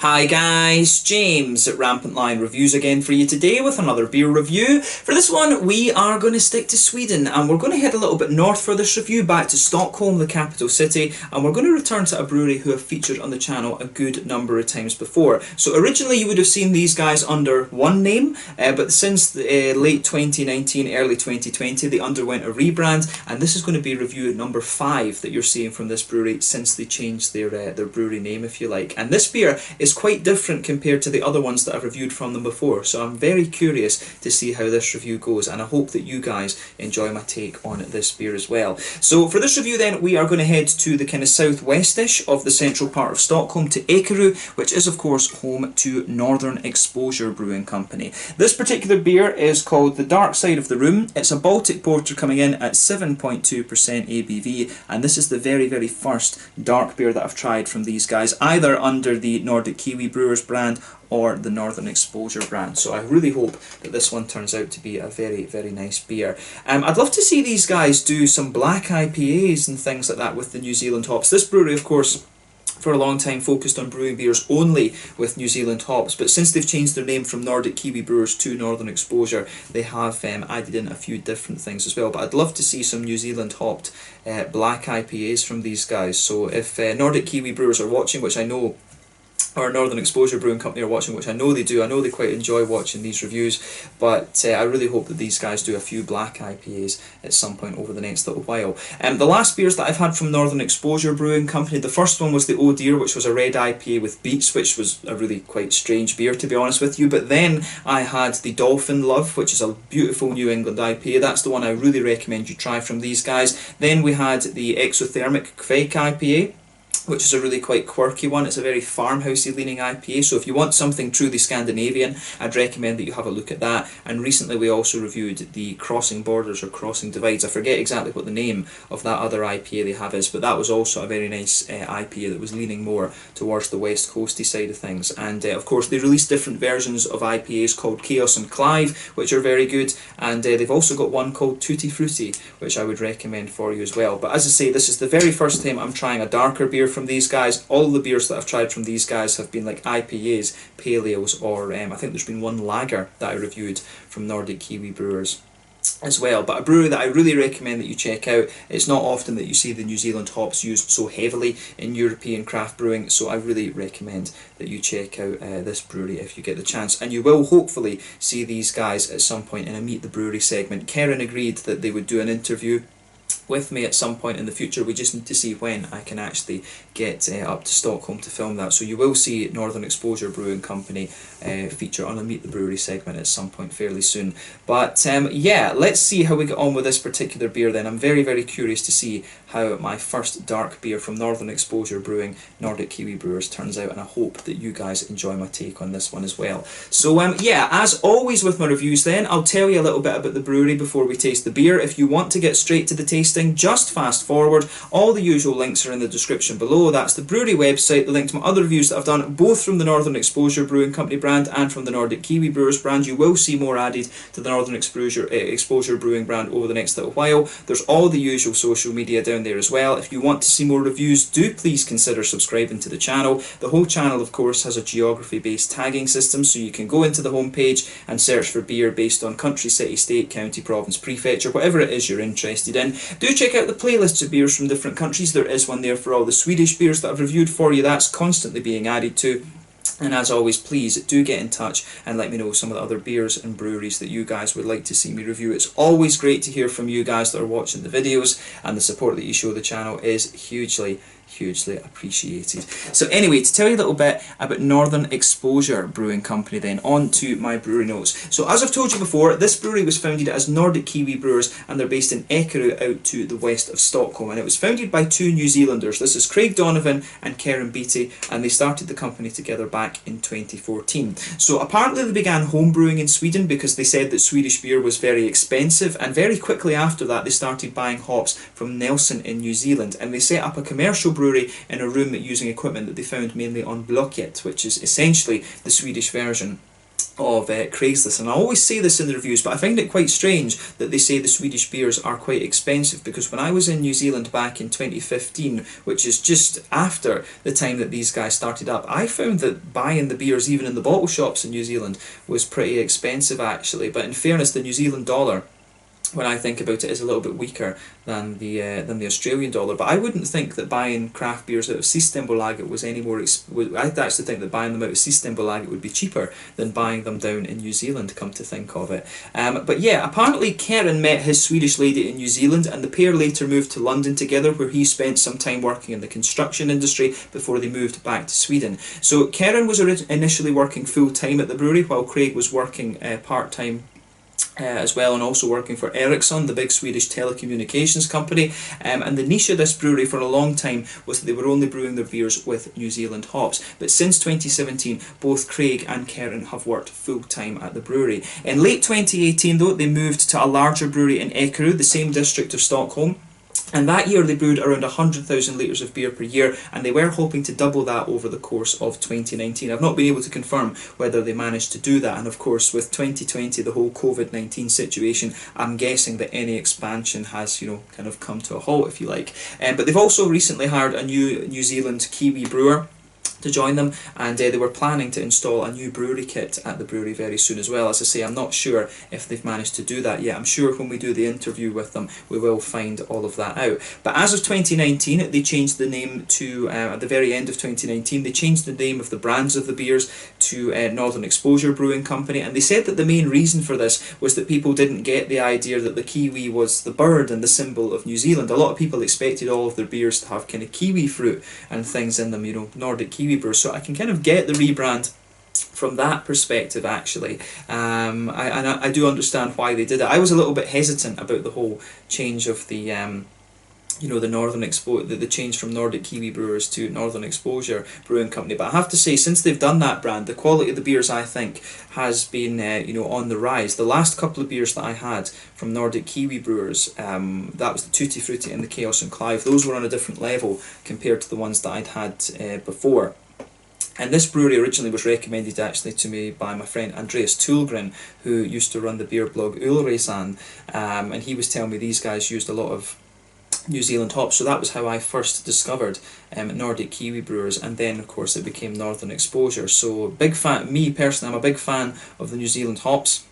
Hi guys, James at Rampant Lion Reviews again for you today with another beer review. For this one we are going to stick to Sweden and we're going to head a little bit north for this review back to Stockholm, the capital city, and we're going to return to a brewery who have featured on the channel a good number of times before. So originally you would have seen these guys under one name, but since the, late 2019, early 2020 they underwent a rebrand, and this is going to be review number 5 that you're seeing from this brewery since they changed their brewery name, if you like. And this beer is quite different compared to the other ones that I've reviewed from them before, so I'm very curious to see how this review goes, and I hope that you guys enjoy my take on this beer as well. So for this review then, we are going to head to the kind of southwestish of the central part of Stockholm, to Ekerö, which is of course home to Northern Exposure Brewing Company. This particular beer is called The Dark Side of the Room. It's a Baltic porter coming in at 7.2% ABV, and this is the very first dark beer that I've tried from these guys, either under the Nordic Kiwi Brewers brand or the Northern Exposure brand. So I really hope that this one turns out to be a very nice beer. I'd love to see these guys do some black IPAs and things like that with the New Zealand hops. This brewery, of course, for a long time focused on brewing beers only with New Zealand hops, but since they've changed their name from Nordic Kiwi Brewers to Northern Exposure, they have added in a few different things as well. But I'd love to see some New Zealand hopped black IPAs from these guys. So if Nordic Kiwi Brewers are watching, which I know, or Northern Exposure Brewing Company are watching, which I know they do. I know they quite enjoy watching these reviews, but I really hope that these guys do a few black IPAs at some point over the next little while. The last beers that I've had from Northern Exposure Brewing Company, the first one was the Oh Dear, which was a red IPA with beets, which was a really quite strange beer, to be honest with you. But then I had the Dolphin Love, which is a beautiful New England IPA. That's the one I really recommend you try from these guys. Then we had the Exothermic Kvike IPA, which is a really quite quirky one. It's a very farmhousey leaning IPA, so if you want something truly Scandinavian, I'd recommend that you have a look at that. And recently we also reviewed the Crossing Borders or Crossing Divides. I forget exactly what the name of that other IPA they have is, but that was also a very nice IPA that was leaning more towards the west coasty side of things. And of course they released different versions of IPAs called Chaos and Clive, which are very good, and they've also got one called Tutti Frutti, which I would recommend for you as well. But as I say, this is the very first time I'm trying a darker beer from these guys. All the beers that I've tried from these guys have been like IPAs, pale ales, or I think there's been one lager that I reviewed from Nordic Kiwi Brewers as well. But a brewery that I really recommend that you check out. It's not often that you see the New Zealand hops used so heavily in European craft brewing, so I really recommend that you check out this brewery if you get the chance, and you will hopefully see these guys at some point in a Meet the Brewery segment. Karen agreed that they would do an interview with me at some point in the future. We just need to see when I can actually get up to Stockholm to film that. So you will see Northern Exposure Brewing Company feature on a Meet the Brewery segment at some point fairly soon. But yeah, let's see how we get on with this particular beer then. I'm very curious to see how my first dark beer from Northern Exposure Brewing, Nordic Kiwi Brewers, turns out, and I hope that you guys enjoy my take on this one as well. So yeah, as always with my reviews then, I'll tell you a little bit about the brewery before we taste the beer. If you want to get straight to the tasting, just fast forward. All the usual links are in the description below. That's the brewery website, the link to my other reviews that I've done, both from the Northern Exposure Brewing Company brand and from the Nordic Kiwi Brewers brand. You will see more added to the Northern Exposure Brewing brand over the next little while. There's all the usual social media down there as well. If you want to see more reviews, do please consider subscribing to the channel. The whole channel, of course, has a geography-based tagging system, so you can go into the homepage and search for beer based on country, city, state, county, province, prefecture, whatever it is you're interested in. Do check out the playlists of beers from different countries. There is one there for all the Swedish beers that I've reviewed for you. That's constantly being added to. And as always, please do get in touch and let me know some of the other beers and breweries that you guys would like to see me review. It's always great to hear from you guys that are watching the videos, and the support that you show the channel is hugely appreciated. So anyway, to tell you a little bit about Northern Exposure Brewing Company then, on to my brewery notes. So as I've told you before, this brewery was founded as Nordic Kiwi Brewers, and they're based in Ekerö out to the west of Stockholm, and it was founded by 2 New Zealanders. This is Craig Donovan and Karen Beattie, and they started the company together back in 2014. So apparently they began home brewing in Sweden because they said that Swedish beer was very expensive, and very quickly after that they started buying hops from Nelson in New Zealand, and they set up a commercial brewery in a room using equipment that they found mainly on Blocket, which is essentially the Swedish version of Craigslist, and I always say this in the reviews, but I find it quite strange that they say the Swedish beers are quite expensive, because when I was in New Zealand back in 2015, which is just after the time that these guys started up, I found that buying the beers even in the bottle shops in New Zealand was pretty expensive actually. But in fairness, the New Zealand dollar, when I think about it, is a little bit weaker than the Australian dollar. But I wouldn't think that buying craft beers out of Systembolaget was any more. I'd actually think that buying them out of Systembolaget would be cheaper than buying them down in New Zealand, come to think of it. But yeah, apparently Karen met his Swedish lady in New Zealand, and the pair later moved to London together, where he spent some time working in the construction industry before they moved back to Sweden. So Karen was initially working full-time at the brewery, while Craig was working part-time as well, and also working for Ericsson, the big Swedish telecommunications company. And the niche of this brewery for a long time was that they were only brewing their beers with New Zealand hops. But since 2017, both Craig and Karen have worked full-time at the brewery. In late 2018 though, they moved to a larger brewery in Ekerö, the same district of Stockholm. And that year they brewed around 100,000 litres of beer per year, and they were hoping to double that over the course of 2019. I've not been able to confirm whether they managed to do that, and of course with 2020, the whole COVID-19 situation, I'm guessing that any expansion has, kind of come to a halt, if you like. But they've also recently hired a new New Zealand Kiwi brewer to join them, and they were planning to install a new brewery kit at the brewery very soon as well. As I say, I'm not sure if they've managed to do that yet. I'm sure when we do the interview with them, we will find all of that out. But as of 2019, they changed the name to, at the very end of 2019, they changed the name of the brands of the beers to Northern Exposure Brewing Company, and they said that the main reason for this was that people didn't get the idea that the kiwi was the bird and the symbol of New Zealand. A lot of people expected all of their beers to have kind of kiwi fruit and things in them, Nordic kiwi brewers. So I can kind of get the rebrand from that perspective actually. I do understand why they did it. I was a little bit hesitant about the whole change of the the the change from Nordic Kiwi Brewers to Northern Exposure Brewing Company. But I have to say, since they've done that brand, the quality of the beers, I think, has been on the rise. The last couple of beers that I had from Nordic Kiwi Brewers, that was the Tutti Frutti and the Chaos and Clive. Those were on a different level compared to the ones that I'd had before. And this brewery originally was recommended actually to me by my friend Andreas Tulgren, who used to run the beer blog Ölresan, and he was telling me these guys used a lot of New Zealand hops. So that was how I first discovered Nordic Kiwi Brewers, and then of course it became Northern Exposure. So big fan, me personally, I'm a big fan of the New Zealand hops.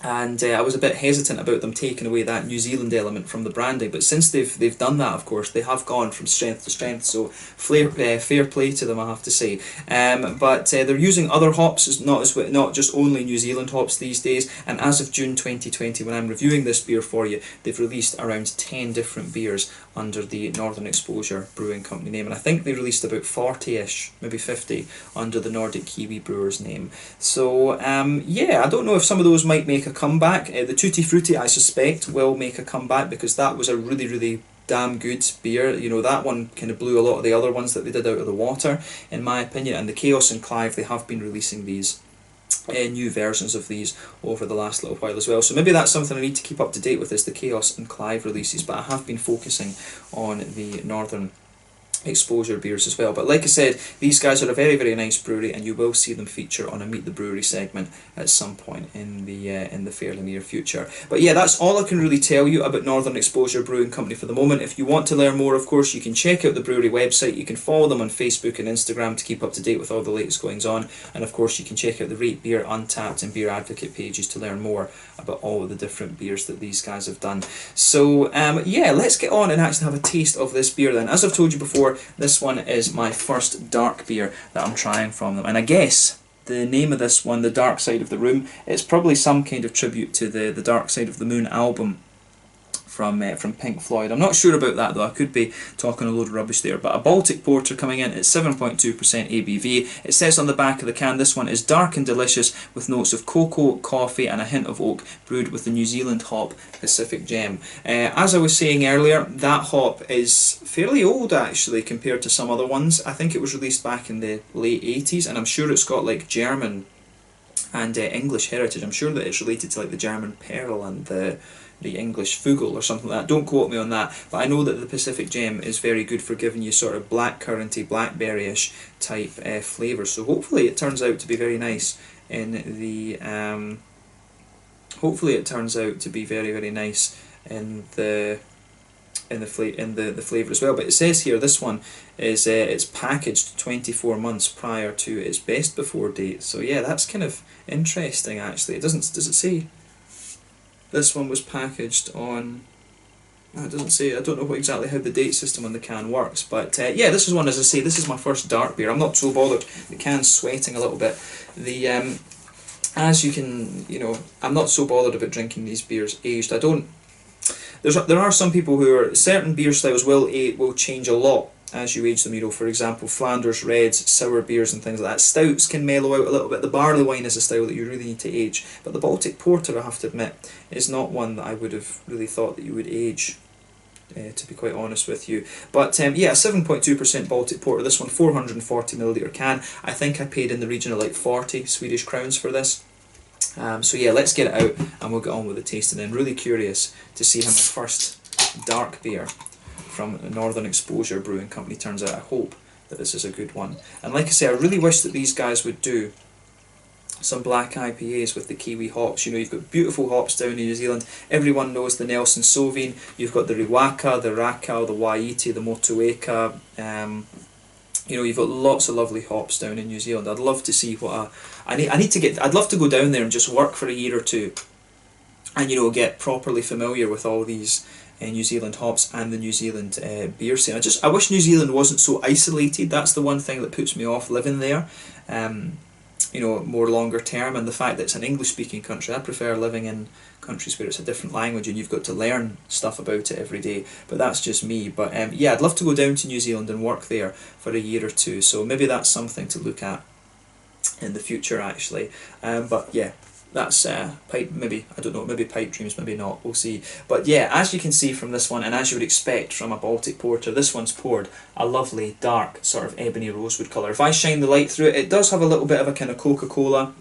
And I was a bit hesitant about them taking away that New Zealand element from the branding, but since they've done that, of course, they have gone from strength to strength. So fair play to them, I have to say. But they're using other hops, not just only New Zealand hops these days. And as of June 2020, when I'm reviewing this beer for you, they've released around 10 different beers under the Northern Exposure Brewing Company name, and I think they released about 40-ish, maybe 50, under the Nordic Kiwi Brewers name. So yeah, I don't know if some of those might make a comeback. The Tutti Frutti, I suspect, will make a comeback, because that was a really damn good beer. That one kind of blew a lot of the other ones that they did out of the water, in my opinion. And the Chaos and Clive, they have been releasing these new versions of these over the last little while as well. So maybe that's something I need to keep up to date with, is the Chaos and Clive releases. But I have been focusing on the Northern Exposure beers as well. But like I said, these guys are a very nice brewery, and you will see them feature on a Meet the Brewery segment at some point in the fairly near future. But yeah, that's all I can really tell you about Northern Exposure Brewing Company for the moment. If you want to learn more, of course, you can check out the brewery website. You can follow them on Facebook and Instagram to keep up to date with all the latest goings on, and of course you can check out the Rate Beer, Untappd and Beer Advocate pages to learn more about all of the different beers that these guys have done. So yeah, let's get on and actually have a taste of this beer then. As I've told you before, this one is my first dark beer that I'm trying from them, and I guess the name of this one, The Dark Side of the Room, it's probably some kind of tribute to the Dark Side of the Moon album from Pink Floyd. I'm not sure about that though, I could be talking a load of rubbish there. But a Baltic porter coming in at 7.2% ABV. It says on the back of the can, this one is dark and delicious with notes of cocoa, coffee and a hint of oak, brewed with the New Zealand hop Pacific Gem. As I was saying earlier, that hop is fairly old actually compared to some other ones. I think it was released back in the late 80s, and I'm sure it's got like German and English heritage. I'm sure that it's related to like the German Perl and the English Fugel or something like that. Don't quote me on that, but I know that the Pacific Gem is very good for giving you sort of blackcurranty, blackberry-ish type flavour. So hopefully it turns out to be very nice in the hopefully it turns out to be very, very nice in the flavour as well. But it says here this one is it's packaged 24 months prior to its best before date. So yeah, that's kind of interesting actually. It doesn't, does it say this one was packaged on? No, it doesn't say. I don't know exactly how the date system on the can works, but yeah, this is one, as I say, this is my first dark beer. I'm not so bothered. The can's sweating a little bit. The as you can, you know, I'm not so bothered about drinking these beers aged. I don't. There are some people who are, certain beer styles will change a lot as you age them. You know, for example, Flanders Reds, sour beers and things like that. Stouts can mellow out a little bit. The barley wine is a style that you really need to age. But the Baltic Porter, I have to admit, is not one that I would have really thought that you would age, to be quite honest with you. But yeah, 7.2% Baltic Porter. This one, 440ml can. I think I paid in the region of like 40 Swedish crowns for this. So yeah, let's get it out and we'll get on with the tasting. I'm really curious to see how my first dark beer from Northern Exposure Brewing Company turns out. I hope that this is a good one. And like I say, I really wish that these guys would do some black IPAs with the Kiwi hops. You know, you've got beautiful hops down in New Zealand. Everyone knows the Nelson Sauvin. You've got the Riwaka, the Rakau, the Waiti, the Motueka. You know, you've got lots of lovely hops down in New Zealand. I'd love to see what I'd love to go down there and just work for a year or two, and you know, get properly familiar with all these New Zealand hops and the New Zealand beer scene. I wish New Zealand wasn't so isolated. That's the one thing that puts me off living there. You know, more longer term, and the fact that it's an English speaking country. I prefer living in countries where it's a different language and you've got to learn stuff about it every day, but that's just me. But yeah, I'd love to go down to New Zealand and work there for a year or two, so maybe that's something to look at in the future actually. But yeah, that's pipe, maybe, I don't know, maybe pipe dreams, maybe not, we'll see. But yeah, as you can see from this one, and as you would expect from a Baltic Porter, this one's poured a lovely dark sort of ebony rosewood colour. If I shine the light through it, it does have a little bit of a kind of Coca-Cola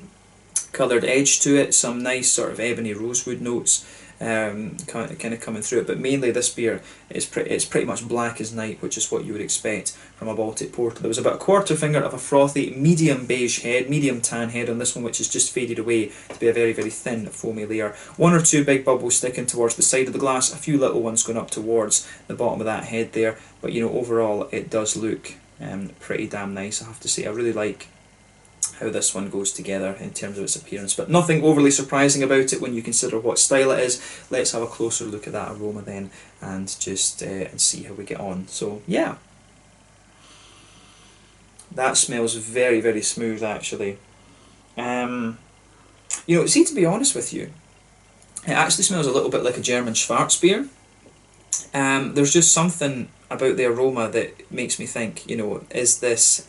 coloured edge to it, some nice sort of ebony rosewood notes kind of coming through it, but mainly this beer is pretty much black as night, which is what you would expect from a Baltic Porter. There was about a quarter finger of a frothy medium beige head, medium tan head on this one, which has just faded away to be a very, very thin foamy layer. One or two big bubbles sticking towards the side of the glass, a few little ones going up towards the bottom of that head there, but you know, overall it does look pretty damn nice, I have to say. I really like how this one goes together in terms of its appearance, but nothing overly surprising about it when you consider what style it is. Let's have a closer look at that aroma then and just and see how we get on. So yeah, that smells very, very smooth actually. You know, see, to be honest with you, it actually smells a little bit like a German Schwarzbier. There's just something about the aroma that makes me think, you know, does this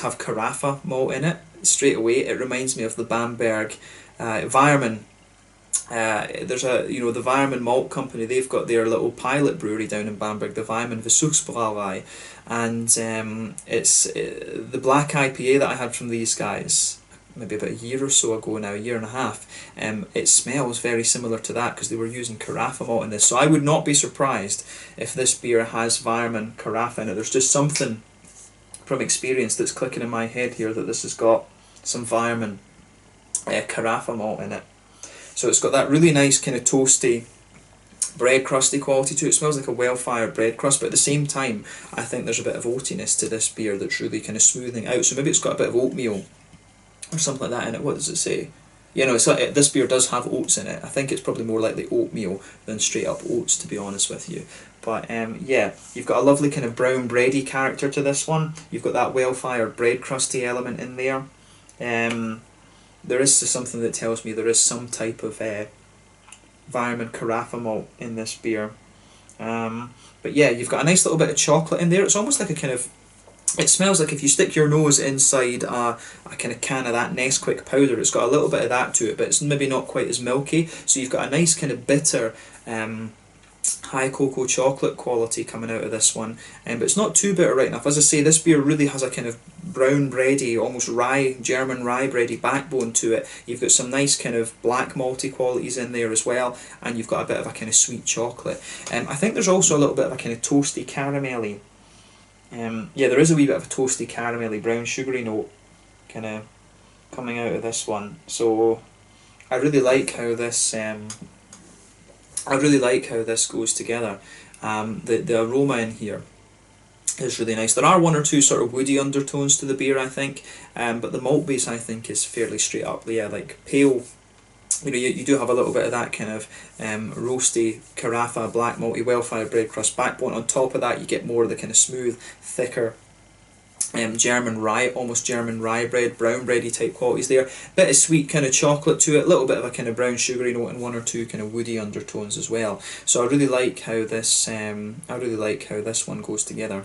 have Carafa malt in it? Straight away it reminds me of the Bamberg Weirmann. There's the Weirmann Malt Company, they've got their little pilot brewery down in Bamberg, the Weirmann Versuchsbrauerei, and it's the black IPA that I had from these guys maybe about a year or so ago now, a year and a half. It smells very similar to that because they were using Carafa malt in this, so I would not be surprised if this beer has Weirmann Carafa in it. There's just something from experience that's clicking in my head here that this has got some Weirmann Carafa malt in it. So it's got that really nice kind of toasty, bread crusty quality to it. It smells like a well-fired bread crust, but at the same time I think there's a bit of oatiness to this beer that's really kind of smoothing out. So maybe it's got a bit of oatmeal or something like that in it. What does it say? You know, this beer does have oats in it. I think it's probably more likely oatmeal than straight up oats, to be honest with you. But yeah, you've got a lovely kind of brown bready character to this one. You've got that well-fired bread crusty element in there. There is something that tells me there is some type of Weirmann Carafa malt in this beer. But yeah, you've got a nice little bit of chocolate in there. It's almost like a kind of, it smells like if you stick your nose inside a kind of can of that Nesquik powder, it's got a little bit of that to it, but it's maybe not quite as milky. So you've got a nice kind of bitter, high cocoa chocolate quality coming out of this one, but it's not too bitter right enough. As I say, this beer really has a kind of brown bready, almost rye, German rye bready backbone to it. You've got some nice kind of black malty qualities in there as well, and you've got a bit of a kind of sweet chocolate. I think there's also a little bit of a kind of toasty caramelly. Yeah, there is a wee bit of a toasty caramelly brown sugary note kind of coming out of this one. So I really like how this goes together. The aroma in here is really nice. There are one or two sort of woody undertones to the beer, I think, but the malt base, I think, is fairly straight up, yeah, like pale. You know, you do have a little bit of that kind of roasty carafa, black malty, well-fired bread crust backbone. On top of that, you get more of the kind of smooth, thicker German rye, almost German rye bread, brown bready type qualities there. Bit of sweet kind of chocolate to it, a little bit of a kind of brown sugary note, and one or two kind of woody undertones as well. So I really like how this one goes together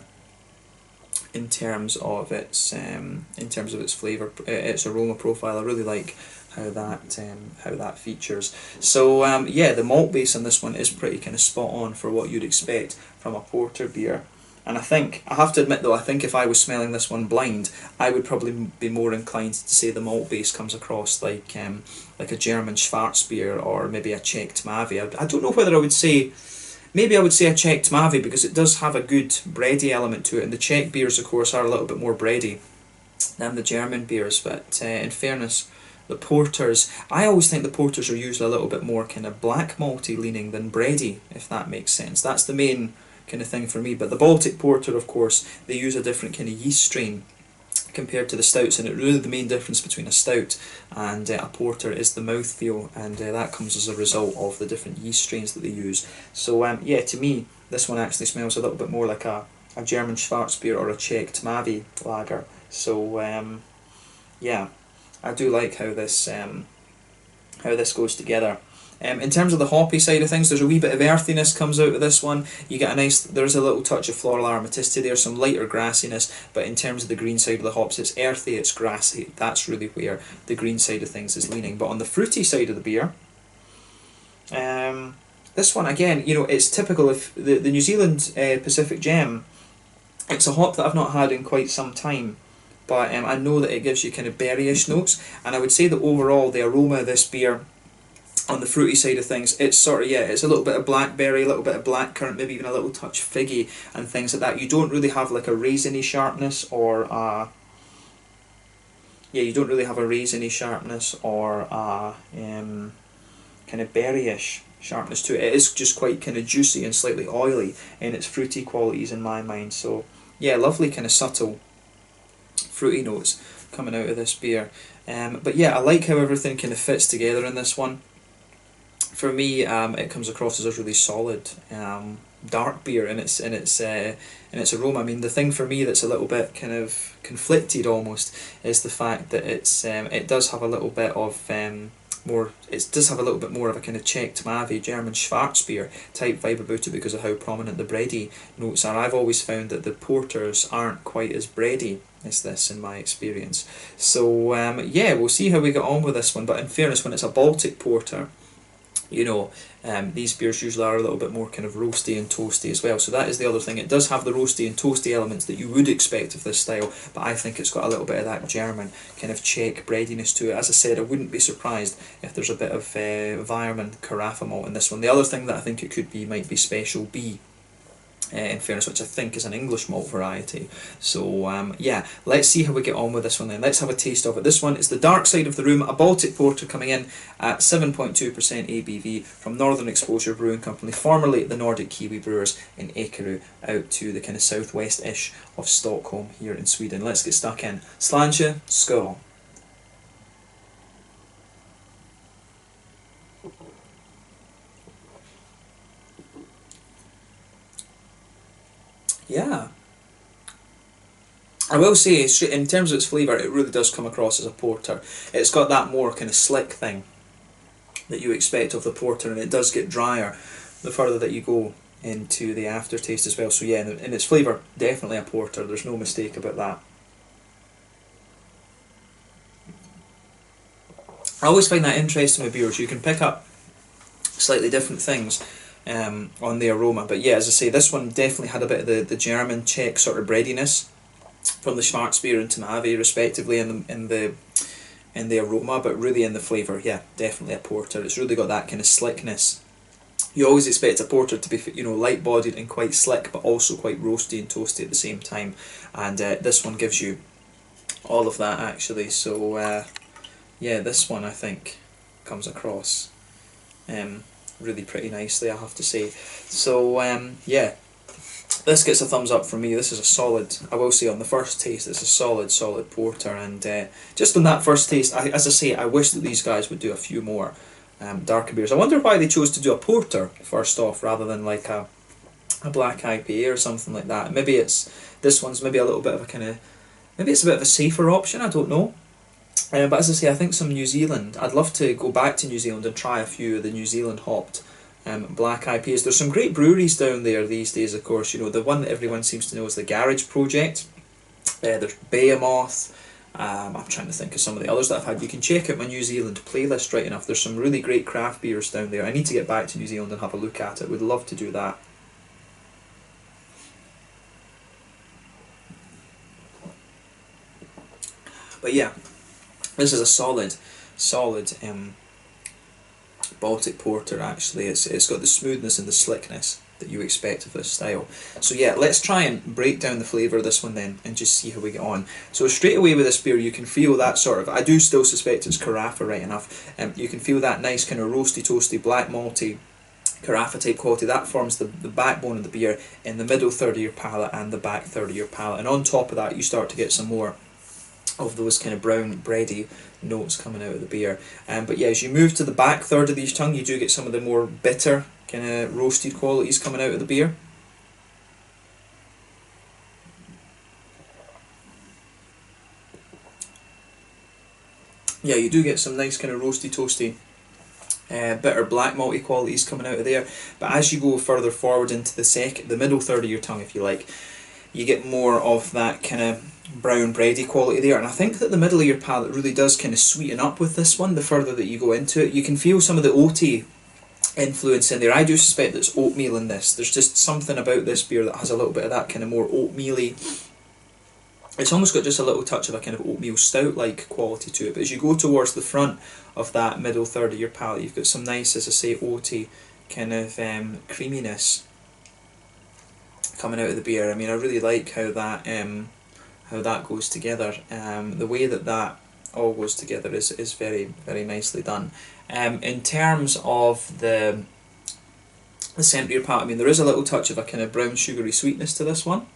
in terms of its flavour, its aroma profile. I really like how that features. So yeah, the malt base on this one is pretty kind of spot on for what you'd expect from a porter beer. And I have to admit though, I think if I was smelling this one blind, I would probably be more inclined to say the malt base comes across like a German Schwarzbier or maybe a Czech Tmavé. I don't know whether I would say, maybe I would say a Czech Tmavé, because it does have a good bready element to it, and the Czech beers of course are a little bit more bready than the German beers, but in fairness, the porters, I always think the porters are usually a little bit more kind of black malty leaning than bready, if that makes sense. That's the main kind of thing for me. But the Baltic porter, of course, they use a different kind of yeast strain compared to the stouts, and it really, the main difference between a stout and a porter is the mouthfeel, and that comes as a result of the different yeast strains that they use. So yeah, to me, this one actually smells a little bit more like a German Schwarzbier or a Czech Tmavé lager. So yeah, I do like how this goes together. In terms of the hoppy side of things, there's a wee bit of earthiness comes out of this one. You get there's a little touch of floral aromaticity there, some lighter grassiness, but in terms of the green side of the hops, it's earthy, it's grassy. That's really where the green side of things is leaning. But on the fruity side of the beer, this one again, you know, it's typical of the New Zealand Pacific Gem. It's a hop that I've not had in quite some time, but I know that it gives you kind of berryish notes, and I would say that overall the aroma of this beer, on the fruity side of things, it's sort of, yeah, it's a little bit of blackberry, a little bit of blackcurrant, maybe even a little touch figgy and things like that. You don't really have like a raisiny sharpness or you don't really have a raisiny sharpness or kind of berryish sharpness to it. It is just quite kind of juicy and slightly oily in its fruity qualities in my mind. So yeah, lovely kind of subtle fruity notes coming out of this beer. But yeah, I like how everything kind of fits together in this one. For me, it comes across as a really solid dark beer in its aroma. I mean, the thing for me that's a little bit kind of conflicted almost is the fact that it does have a little bit of more of a kind of Czech Tmavé, German Schwarzbier type vibe about it because of how prominent the bready notes are. I've always found that the porters aren't quite as bready as this in my experience. So yeah, we'll see how we get on with this one. But in fairness, when it's a Baltic porter, you know, these beers usually are a little bit more kind of roasty and toasty as well. So that is the other thing. It does have the roasty and toasty elements that you would expect of this style, but I think it's got a little bit of that German kind of Czech breadiness to it. As I said, I wouldn't be surprised if there's a bit of Weirmann Carafa malt in this one. The other thing that I think it could be might be Special B, in fairness, which I think is an English malt variety. So yeah, let's see how we get on with this one then. Let's have a taste of it. This one is the dark side of the room, a Baltic porter coming in at 7.2% ABV from Northern Exposure Brewing Company, formerly the Nordic Kiwi Brewers in Ekerö, out to the kind of southwest-ish of Stockholm here in Sweden. Let's get stuck in. Sláinte, skål. Yeah, I will say, in terms of its flavour, it really does come across as a porter. It's got that more kind of slick thing that you expect of the porter, and it does get drier the further that you go into the aftertaste as well. So yeah, in its flavour, definitely a porter, there's no mistake about that. I always find that interesting with beers. You can pick up slightly different things on the aroma, but yeah, as I say, this one definitely had a bit of the German Czech sort of breadiness from the Schwarzbier and Tmavé respectively in the aroma, but really in the flavour, yeah, definitely a porter. It's really got that kind of slickness. You always expect a porter to be, you know, light bodied and quite slick, but also quite roasty and toasty at the same time, and this one gives you all of that actually. So yeah, this one I think comes across really pretty nicely, I have to say. So yeah, this gets a thumbs up from me. This is a solid, I will say on the first taste, it's a solid porter, and just on that first taste, as I say, I wish that these guys would do a few more darker beers. I wonder why they chose to do a porter first off rather than like a black IPA or something like that. Maybe this one's maybe a little bit of a kind of, maybe it's a bit of a safer option, I don't know. But as I say, I think some New Zealand, I'd love to go back to New Zealand and try a few of the New Zealand hopped black IPAs. There's some great breweries down there these days, of course. You know, the one that everyone seems to know is the Garage Project. There's Behemoth. I'm trying to think of some of the others that I've had. You can check out my New Zealand playlist right enough. There's some really great craft beers down there. I need to get back to New Zealand and have a look at it. Would love to do that. But yeah, this is a solid Baltic porter. Actually, it's got the smoothness and the slickness that you expect of this style. So yeah, let's try and break down the flavour of this one then and just see how we get on. So straight away with this beer, you can feel that sort of, I do still suspect it's Carafa right enough, you can feel that nice kind of roasty toasty black malty Carafa type quality. That forms the backbone of the beer in the middle third of your palate and the back third of your palate, and on top of that you start to get some more of those kind of brown bready notes coming out of the beer. But yeah, as you move to the back third of each tongue, you do get some of the more bitter kind of roasted qualities coming out of the beer. Yeah, you do get some nice kind of roasty toasty bitter black malty qualities coming out of there. But as you go further forward into the middle third of your tongue, if you like, you get more of that kind of brown bready quality there, and I think that the middle of your palate really does kind of sweeten up with this one the further that you go into it. You can feel some of the oaty influence in there. I do suspect there's oatmeal in this. There's just something about this beer that has a little bit of that kind of more oatmeal-y, it's almost got just a little touch of a kind of oatmeal stout like quality to it. But as you go towards the front of that middle third of your palate, you've got some nice, as I say, oaty kind of creaminess coming out of the beer. I mean, I really like how that goes together. The way that all goes together is very, very nicely done. In terms of the centre of your palate, I mean, there is a little touch of a kind of brown sugary sweetness to this one.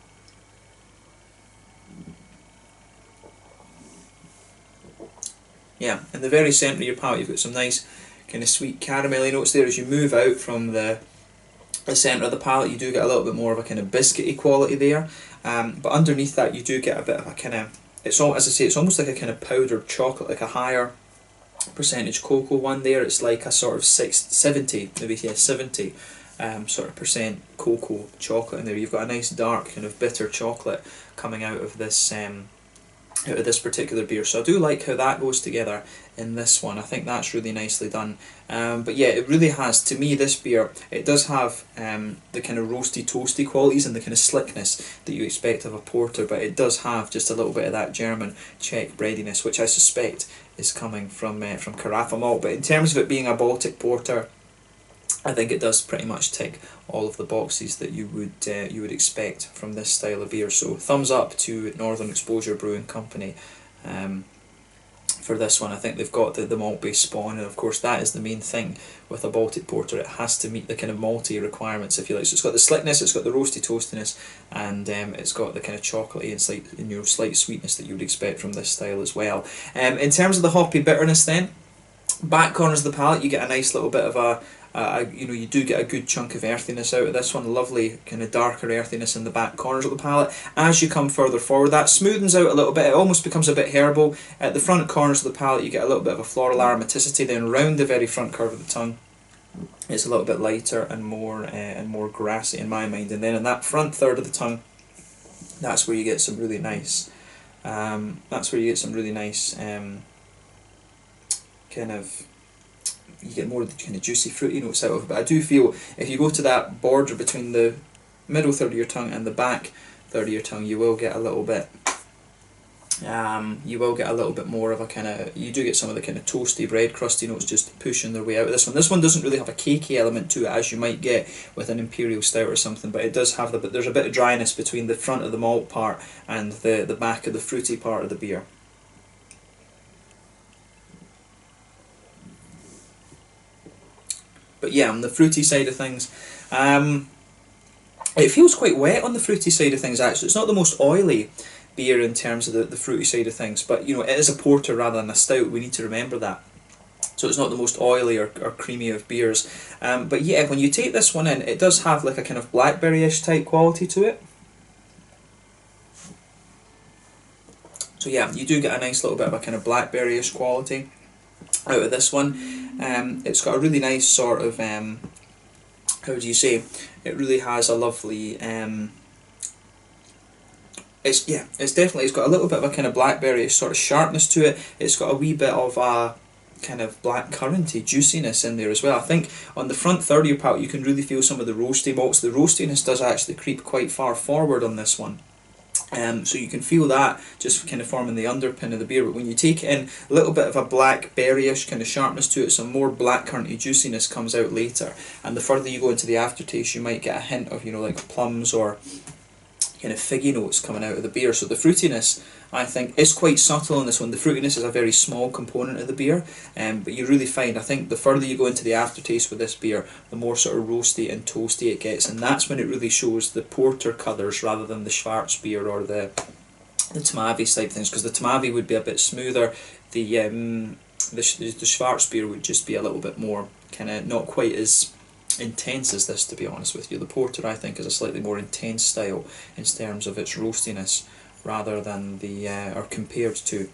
Yeah, in the very centre of your palate, you've got some nice kind of sweet caramelly notes there. As you move out from the centre of the palate, you do get a little bit more of a kind of biscuity quality there. But underneath that, you do get a bit of a kind of, it's all, as I say, it's almost like a kind of powdered chocolate, like a higher percentage cocoa one there. It's like a sort of 70 sort of percent cocoa chocolate in there. You've got a nice dark kind of bitter chocolate coming out of this particular beer. So I do like how that goes together in this one. I think that's really nicely done. But yeah, it really has, to me, this beer, it does have the kind of roasty toasty qualities and the kind of slickness that you expect of a porter, but it does have just a little bit of that German Czech breadiness, which I suspect is coming from Carafa malt. But in terms of it being a Baltic porter, I think it does pretty much tick all of the boxes that you would expect from this style of beer. So thumbs up to Northern Exposure Brewing Company for this one. I think they've got the malt based spawn, and of course that is the main thing with a Baltic porter. It has to meet the kind of malty requirements, if you like. So it's got the slickness, it's got the roasty toastiness, and it's got the kind of chocolatey and slight sweetness that you would expect from this style as well. In terms of the hoppy bitterness, then, back corners of the palate, you get a nice little bit of you do get a good chunk of earthiness out of this one. Lovely kind of darker earthiness in the back corners of the palate. As you come further forward, that smoothens out a little bit. It almost becomes a bit herbal. At the front corners of the palate, you get a little bit of a floral aromaticity. Then round the very front curve of the tongue, it's a little bit lighter and more grassy in my mind. And then in that front third of the tongue, that's where you get some really nice. Kind of. You get more of the kind of juicy fruity notes out of it. But I do feel if you go to that border between the middle third of your tongue and the back third of your tongue, you will get a little bit more of a kind of, you do get some of the kind of toasty bread crusty notes just pushing their way out of this one. This one doesn't really have a cakey element to it as you might get with an imperial stout or something, but it does have there's a bit of dryness between the front of the malt part and the back of the fruity part of the beer. But yeah, on the fruity side of things, it feels quite wet on the fruity side of things actually. It's not the most oily beer in terms of the fruity side of things, but you know, it is a porter rather than a stout, we need to remember that. So it's not the most oily or creamy of beers. But yeah, when you take this one in, it does have like a kind of blackberry-ish type quality to it. So yeah, you do get a nice little bit of a kind of blackberry-ish quality out of this one. It's got a really nice sort of, how do you say, it really has a lovely, it's got a little bit of a kind of blackberry sort of sharpness to it. It's got a wee bit of a kind of black curranty juiciness in there as well. I think on the front third of your palate you can really feel some of the roasty malts. The roastiness does actually creep quite far forward on this one. So you can feel that just kind of forming the underpin of the beer, but when you take it in, a little bit of a blackberry-ish kind of sharpness to it, some more black curranty juiciness comes out later, and the further you go into the aftertaste you might get a hint of, you know, like plums or kind of figgy notes coming out of the beer. So the fruitiness, I think, is quite subtle in this one. The fruitiness is a very small component of the beer, but you really find, I think, the further you go into the aftertaste with this beer, the more sort of roasty and toasty it gets, and that's when it really shows the porter colours rather than the Schwarzbier or the Tamavi side things, because the Tamavi would be a bit smoother, the Schwarzbier would just be a little bit more kind of not quite as intense as this, to be honest with you. The porter, I think, is a slightly more intense style in terms of its roastiness rather than the or compared to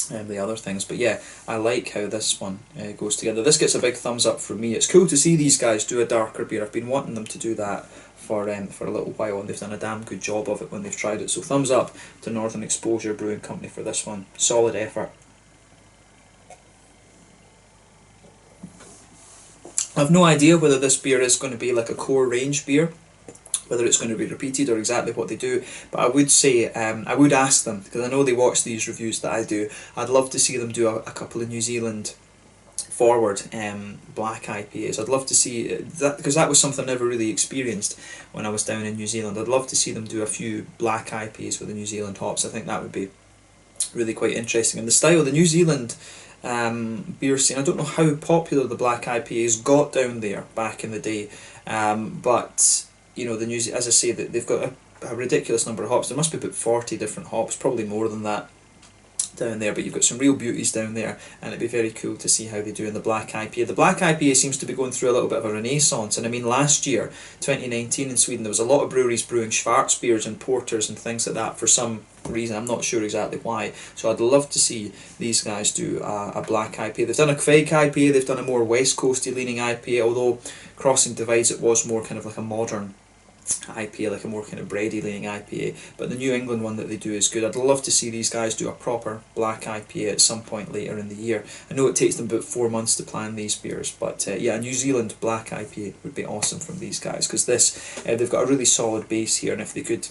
the other things. But yeah, I like how this one goes together. This gets a big thumbs up from me. It's cool to see these guys do a darker beer. I've been wanting them to do that for a little while, and they've done a damn good job of it when they've tried it. So thumbs up to Northern Exposure Brewing Company for this one. Solid effort. I've no idea whether this beer is going to be like a core range beer, whether it's going to be repeated or exactly what they do, but I would say, I would ask them, because I know they watch these reviews that I do. I'd love to see them do a couple of New Zealand forward black IPAs. I'd love to see that, because that was something I never really experienced when I was down in New Zealand. I'd love to see them do a few black IPAs with the New Zealand hops. I think that would be really quite interesting. And the style, the New Zealand beer scene, I don't know how popular the black IPAs got down there back in the day, but you know, as I say, that they've got a ridiculous number of hops. There must be about 40 different hops, probably more than that, down there, but you've got some real beauties down there, and it'd be very cool to see how they do in the black IPA. The black IPA seems to be going through a little bit of a renaissance, and I mean, last year, 2019 in Sweden, there was a lot of breweries brewing Schwarzbiers and porters and things like that for some reason. I'm not sure exactly why, so I'd love to see these guys do a black IPA. They've done a Kveg IPA, they've done a more west coasty leaning IPA, although Crossing Divides, it was more kind of like a modern IPA, like a more kind of bready leaning IPA, but the New England one that they do is good. I'd love to see these guys do a proper black IPA at some point later in the year. I know it takes them about 4 months to plan these beers, but yeah, a New Zealand black IPA would be awesome from these guys, because this, they've got a really solid base here, and if they could,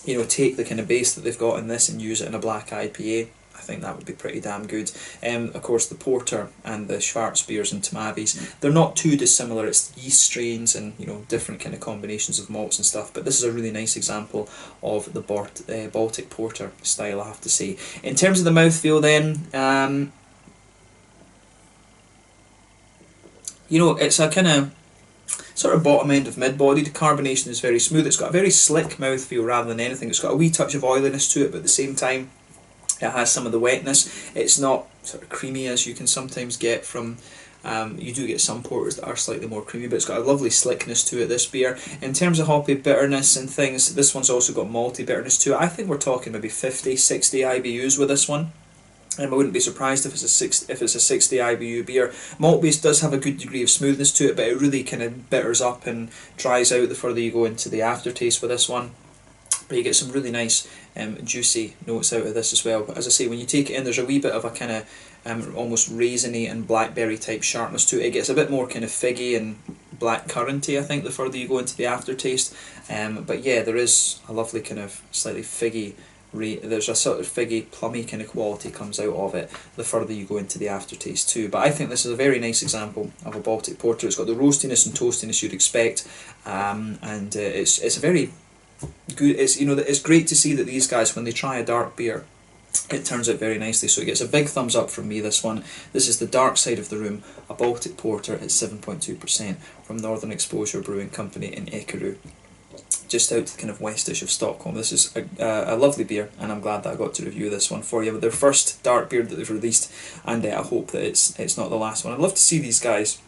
you know, take the kind of base that they've got in this and use it in a black IPA, I think that would be pretty damn good. Of course, the porter and the Schwarzbiers and Tamavis, they're not too dissimilar. It's yeast strains and, you know, different kind of combinations of malts and stuff, but this is a really nice example of the Baltic porter style, I have to say. In terms of the mouthfeel then, you know, it's a kind of sort of bottom end of mid-body. The carbonation is very smooth. It's got a very slick mouthfeel rather than anything. It's got a wee touch of oiliness to it, but at the same time it has some of the wetness. It's not sort of creamy as you can sometimes get from, you do get some porters that are slightly more creamy, but it's got a lovely slickness to it, this beer. In terms of hoppy bitterness and things, this one's also got malty bitterness to it. I think we're talking maybe 50, 60 IBUs with this one. I wouldn't be surprised if it's a 60 IBU beer. Malt base does have a good degree of smoothness to it, but it really kind of bitters up and dries out the further you go into the aftertaste with this one. But you get some really nice juicy notes out of this as well. But as I say, when you take it in, there's a wee bit of a kind of almost raisiny and blackberry type sharpness to it. It gets a bit more kind of figgy and black curranty, I think, the further you go into the aftertaste. But yeah, there is a lovely kind of slightly figgy, there's a sort of figgy, plummy kind of quality comes out of it the further you go into the aftertaste too. But I think this is a very nice example of a Baltic porter. It's got the roastiness and toastiness you'd expect, and it's a very good. It's, you know, it's great to see that these guys, when they try a dark beer, it turns out very nicely. So it gets a big thumbs up from me, this one. This is the Dark Side of the Room, a Baltic porter at 7.2% from Northern Exposure Brewing Company in Ekerö, just out kind of westish of Stockholm. This is a lovely beer, and I'm glad that I got to review this one for you. With their first dark beer that they've released, and I hope that it's not the last one. I'd love to see these guys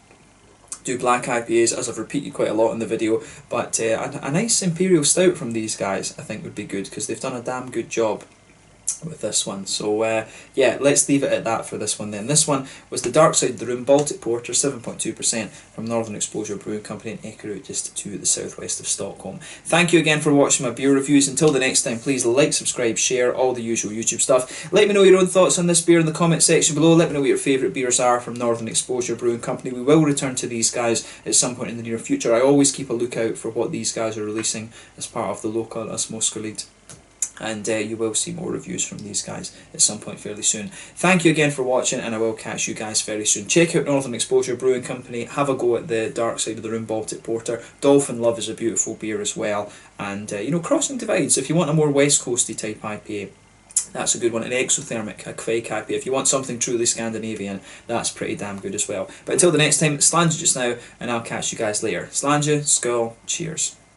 do black IPAs, as I've repeated quite a lot in the video, but a nice Imperial Stout from these guys I think would be good, because they've done a damn good job with this one. So yeah, let's leave it at that for this one then. This one was the Dark Side of the Room Baltic Porter, 7.2% from Northern Exposure Brewing Company in Ekerö, just to the southwest of Stockholm. Thank you again for watching my beer reviews. Until the next time, please like, subscribe, share, all the usual YouTube stuff. Let me know your own thoughts on this beer in the comment section below. Let me know what your favourite beers are from Northern Exposure Brewing Company. We will return to these guys at some point in the near future. I always keep a lookout for what these guys are releasing as part of the local Osmoskelid. And you will see more reviews from these guys at some point fairly soon. Thank you again for watching, and I will catch you guys very soon. Check out Northern Exposure Brewing Company, have a go at the Dark Side of the Room Baltic Porter. Dolphin Love is a beautiful beer as well. And you know, Crossing Divides, if you want a more West Coasty type IPA, that's a good one. An Exothermic, a Quake IPA. If you want something truly Scandinavian, that's pretty damn good as well. But until the next time, Slàinte just now, and I'll catch you guys later. Slàinte, skål, cheers.